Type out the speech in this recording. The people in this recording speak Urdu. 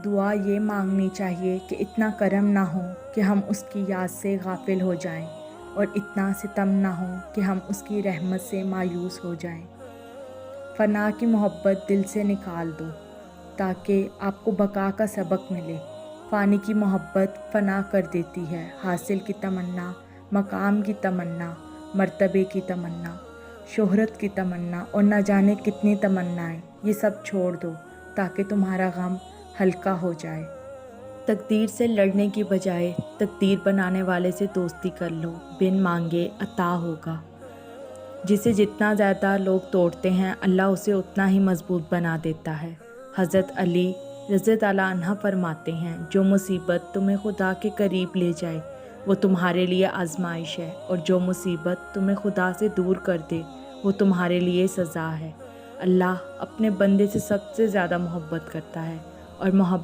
دعا یہ مانگنی چاہیے کہ اتنا کرم نہ ہو کہ ہم اس کی یاد سے غافل ہو جائیں، اور اتنا ستم نہ ہو کہ ہم اس کی رحمت سے مایوس ہو جائیں۔ فنا کی محبت دل سے نکال دو تاکہ آپ کو بقا کا سبق ملے۔ فانی کی محبت فنا کر دیتی ہے، حاصل کی تمنا، مقام کی تمنا، مرتبے کی تمنا، شہرت کی تمنا اور نہ جانے کتنی تمنائیں، یہ سب چھوڑ دو تاکہ تمہارا غم ہلکا ہو جائے۔ تقدیر سے لڑنے کی بجائے تقدیر بنانے والے سے دوستی کر لو، بن مانگے عطا ہوگا۔ جسے جتنا زیادہ لوگ توڑتے ہیں، اللہ اسے اتنا ہی مضبوط بنا دیتا ہے۔ حضرت علی رضی اللہ عنہ فرماتے ہیں، جو مصیبت تمہیں خدا کے قریب لے جائے وہ تمہارے لیے آزمائش ہے، اور جو مصیبت تمہیں خدا سے دور کر دے وہ تمہارے لیے سزا ہے۔ اللہ اپنے بندے سے سب سے زیادہ محبت کرتا ہے، اور محبت